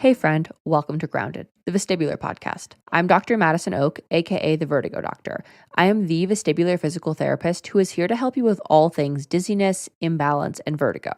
Hey friend, welcome to Grounded, the Vestibular podcast. I'm Dr. Madison Oak, aka the Vertigo Doctor. I am the vestibular physical therapist who is here to help you with all things dizziness, imbalance, and vertigo.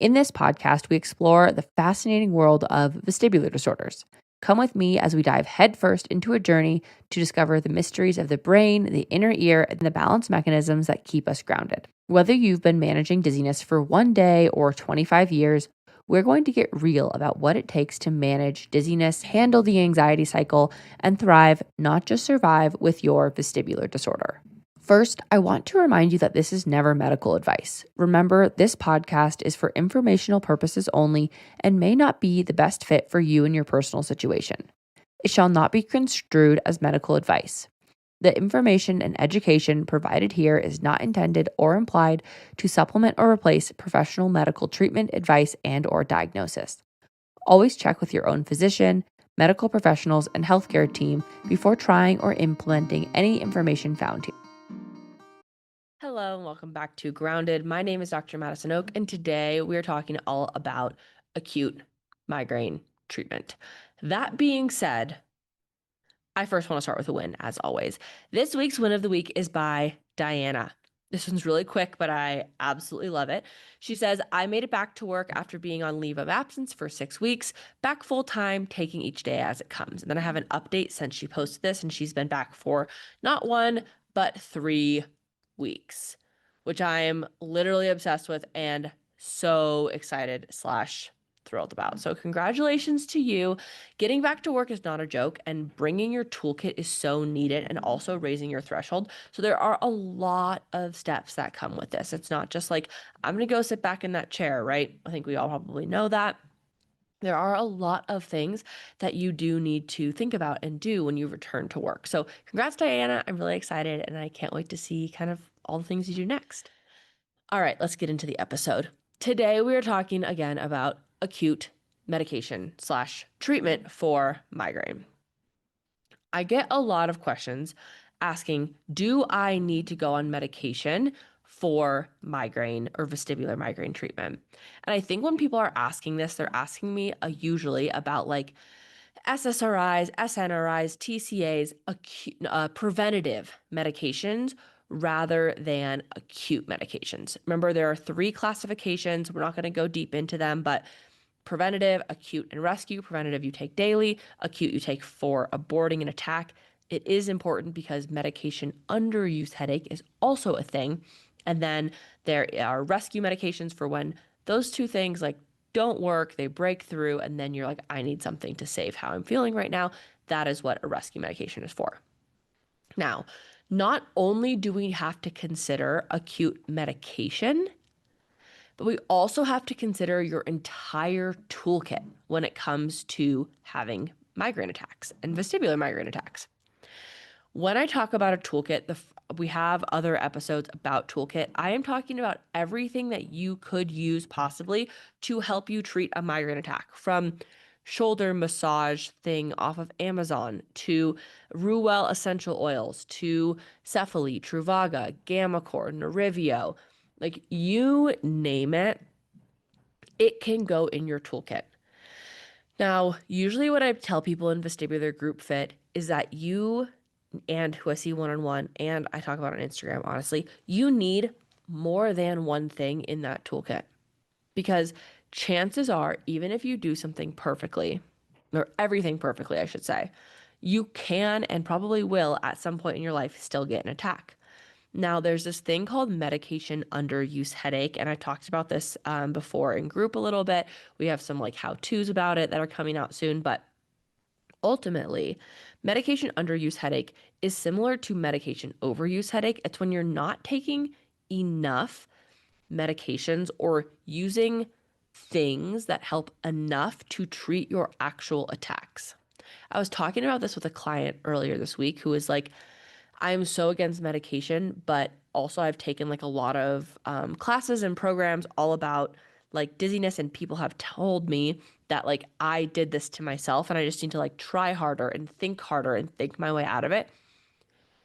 In this podcast, we explore the fascinating world of vestibular disorders. Come with me as we dive headfirst into a journey to discover the mysteries of the brain, the inner ear, and the balance mechanisms that keep us grounded. Whether you've been managing dizziness for one day or 25 years, we're going to get real about what it takes to manage dizziness, handle the anxiety cycle, and thrive, not just survive, with your vestibular disorder. First, I want to remind you that this is never medical advice. Remember, this podcast is for informational purposes only and may not be the best fit for you and your personal situation. It shall not be construed as medical advice. The information and education provided here is not intended or implied to supplement or replace professional medical treatment, advice, and or diagnosis. Always check with your own physician, medical professionals, and healthcare team before trying or implementing any information found here. Hello, and welcome back to Grounded. My name is Dr. Madison Oak, and today we are talking all about acute migraine treatment. That being said, I first want to start with a win, as always. This week's win of the week is by Diana. This one's really quick, but I absolutely love it. She says, I made it back to work after being on leave of absence for 6 weeks, back full time, taking each day as it comes. And then I have an update since she posted this, and she's been back for not 1, but 3 weeks, which I am literally obsessed with and so excited / thrilled about. So congratulations to you. Getting back to work is not a joke, and bringing your toolkit is so needed, and also raising your threshold. So there are a lot of steps that come with this. It's not just like, I'm going to go sit back in that chair, right? I think we all probably know that. There are a lot of things that you do need to think about and do when you return to work. So congrats, Diana. I'm really excited, and I can't wait to see kind of all the things you do next. All right, let's get into the episode. Today, we are talking again about acute medication / treatment for migraine. I get a lot of questions asking, do I need to go on medication for migraine or vestibular migraine treatment? And I think when people are asking this, they're asking me usually about like SSRIs, SNRIs, TCAs, preventative medications rather than acute medications. Remember, there are 3 classifications. We're not going to go deep into them, but preventative, acute, and rescue. Preventative you take daily, acute you take for aborting an attack. It is important because medication underuse headache is also a thing. And then there are rescue medications for when those 2 things like don't work, they break through, and then you're like, I need something to save how I'm feeling right now. That is what a rescue medication is for. Now, not only do we have to consider acute medication, but we also have to consider your entire toolkit when it comes to having migraine attacks and vestibular migraine attacks. When I talk about a toolkit, we have other episodes about toolkit. I am talking about everything that you could use possibly to help you treat a migraine attack, from shoulder massage thing off of Amazon to Ruwell essential oils to Cephalete, Truvaga, Gammacore, Nerivio, like you name it, it can go in your toolkit. Now, usually what I tell people in vestibular group fit is that you, and who I see one-on-one, and I talk about on Instagram, honestly, you need more than one thing in that toolkit. Because chances are, even if you do something perfectly, or everything perfectly, I should say, you can and probably will at some point in your life still get an attack. Now, there's this thing called medication underuse headache, and I talked about this before in group a little bit. We have some like how-tos about it that are coming out soon, but ultimately, medication underuse headache is similar to medication overuse headache. It's when you're not taking enough medications or using things that help enough to treat your actual attacks. I was talking about this with a client earlier this week who was like, I'm so against medication, but also I've taken like a lot of classes and programs all about like dizziness, and people have told me that like I did this to myself and I just need to like try harder and think my way out of it.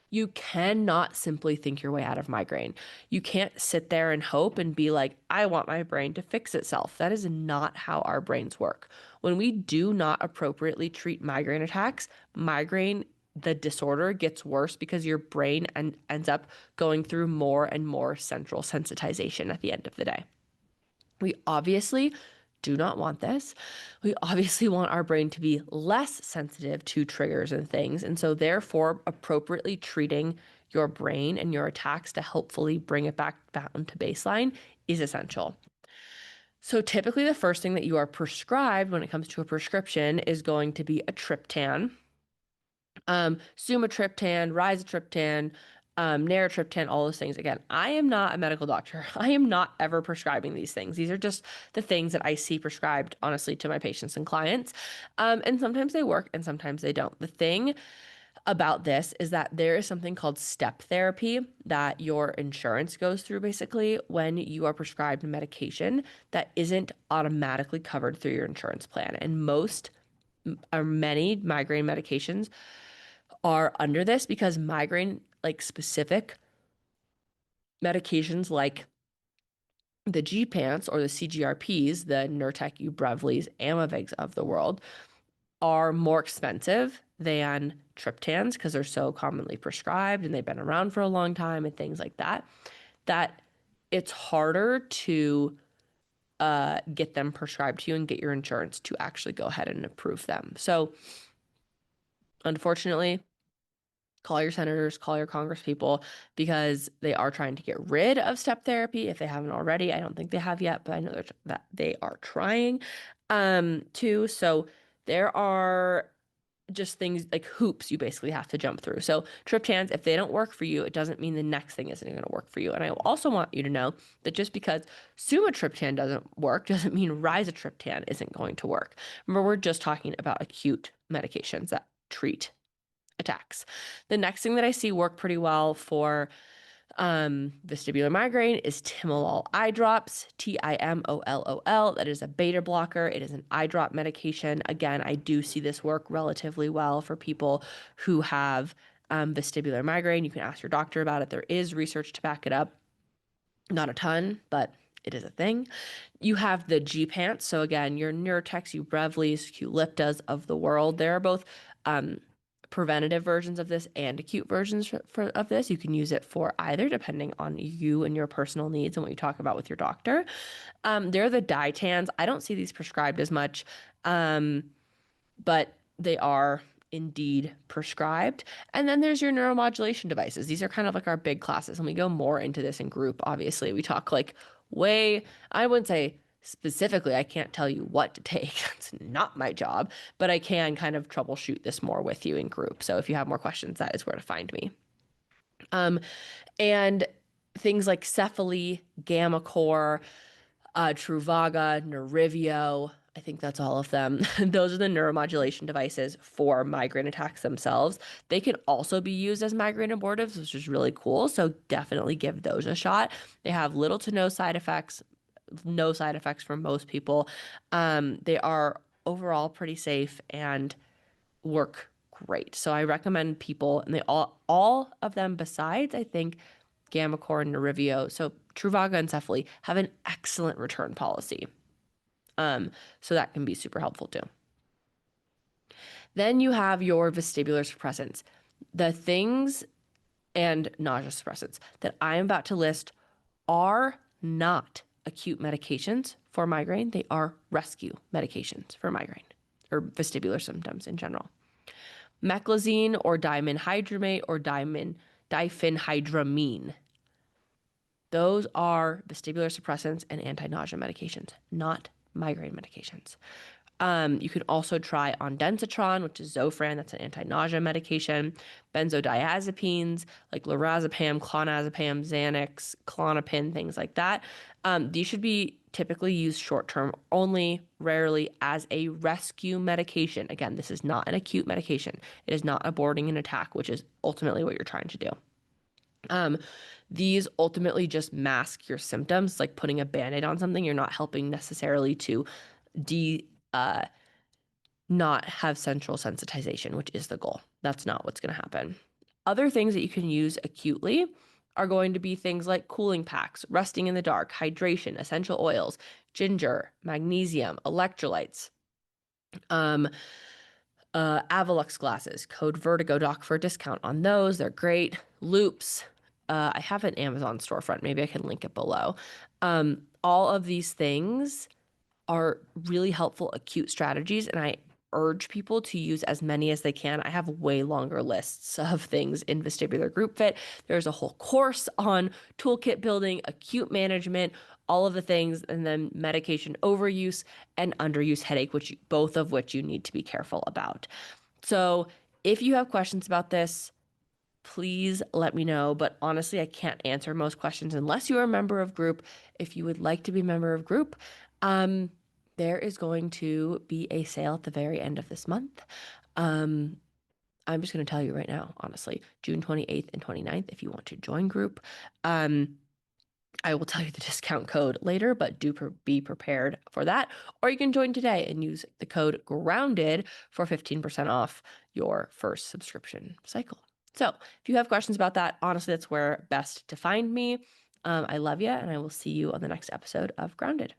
You cannot simply think your way out of migraine. You can't sit there and hope and be like, I want my brain to fix itself. That is not how our brains work. When we do not appropriately treat migraine attacks, migraine, the disorder gets worse because your brain ends up going through more and more central sensitization at the end of the day. We obviously do not want this. We obviously want our brain to be less sensitive to triggers and things. And so, therefore, appropriately treating your brain and your attacks to helpfully bring it back down to baseline is essential. So, typically, the first thing that you are prescribed when it comes to a prescription is going to be a triptan. Sumatriptan, rizatriptan, naratriptan, all those things. Again, I am not a medical doctor. I am not ever prescribing these things. These are just the things that I see prescribed, honestly, to my patients and clients. And sometimes they work and sometimes they don't. The thing about this is that there is something called step therapy that your insurance goes through basically when you are prescribed medication that isn't automatically covered through your insurance plan. And most or many migraine medications are under this because migraine, like specific medications like the Gepants or the CGRPs, the Nurtec, Ubrelvys, Amivigs of the world, are more expensive than triptans because they're so commonly prescribed and they've been around for a long time and things like that, that it's harder to get them prescribed to you and get your insurance to actually go ahead and approve them. So unfortunately, call your senators, call your congresspeople because they are trying to get rid of step therapy if they haven't already. I don't think they have yet, but I know that they are trying to. So there are just things like hoops you basically have to jump through. So triptans, if they don't work for you, it doesn't mean the next thing isn't going to work for you. And I also want you to know that just because sumatriptan doesn't work doesn't mean rizatriptan isn't going to work. Remember, we're just talking about acute medications that treat attacks. The next thing that I see work pretty well for vestibular migraine is timolol eye drops, Timolol. That is a beta blocker. It is an eye drop medication. Again, I do see this work relatively well for people who have vestibular migraine. You can ask your doctor about it. There is research to back it up. Not a ton, but it is a thing. You have the Gepants. So again, your Nurtecs, Ubrelvys, Quliptas of the world. There are both preventative versions of this and acute versions of this. You can use it for either, depending on you and your personal needs and what you talk about with your doctor. They're the Ditans. I don't see these prescribed as much, but they are indeed prescribed. And then there's your neuromodulation devices. These are kind of like our big classes. And we go more into this in group, obviously. We talk like I wouldn't say specifically, I can't tell you what to take. That's not my job, but I can kind of troubleshoot this more with you in group. So if you have more questions, that is where to find me. And things like Cephaly, Gammacore, Truvaga, Nerivio, I think that's all of them. Those are the neuromodulation devices for migraine attacks themselves. They can also be used as migraine abortives, which is really cool. So definitely give those a shot. They have little to no side effects, for most people. They are overall pretty safe and work great. So I recommend people, and they all of them besides, I think, Gammacore and Nerivio, so Truvaga and Cephaly, have an excellent return policy. So that can be super helpful too. Then you have your vestibular suppressants. The things and nausea suppressants that I am about to list are not acute medications for migraine. They are rescue medications for migraine or vestibular symptoms in general. Meclizine or dimenhydramate or diphenhydramine. Those are vestibular suppressants and anti-nausea medications, not migraine medications. You can also try ondansetron, which is Zofran, that's an anti-nausea medication. Benzodiazepines like lorazepam, clonazepam, Xanax, Klonopin, things like that. These should be typically used short-term only, rarely as a rescue medication. Again, this is not an acute medication. It is not aborting an attack, which is ultimately what you're trying to do. These ultimately just mask your symptoms, like putting a Band-Aid on something. You're not helping necessarily to not have central sensitization, which is the goal. That's not what's going to happen. Other things that you can use acutely are going to be things like cooling packs, resting in the dark, hydration, essential oils, ginger, magnesium, electrolytes, Avalux glasses, code VertigoDoc for a discount on those. They're great. Loops. I have an Amazon storefront. Maybe I can link it below. All of these things are really helpful acute strategies, and I urge people to use as many as they can. I have way longer lists of things in Vestibular Group Fit. There's a whole course on toolkit building, acute management, all of the things, and then medication overuse and underuse headache, both of which you need to be careful about. So if you have questions about this, please let me know. But honestly, I can't answer most questions unless you are a member of group. If you would like to be a member of group, there is going to be a sale at the very end of this month. I'm just going to tell you right now, honestly, June 28th and 29th, if you want to join group. I will tell you the discount code later, but be prepared for that. Or you can join today and use the code GROUNDED for 15% off your first subscription cycle. So if you have questions about that, honestly, that's where best to find me. I love you, and I will see you on the next episode of Grounded.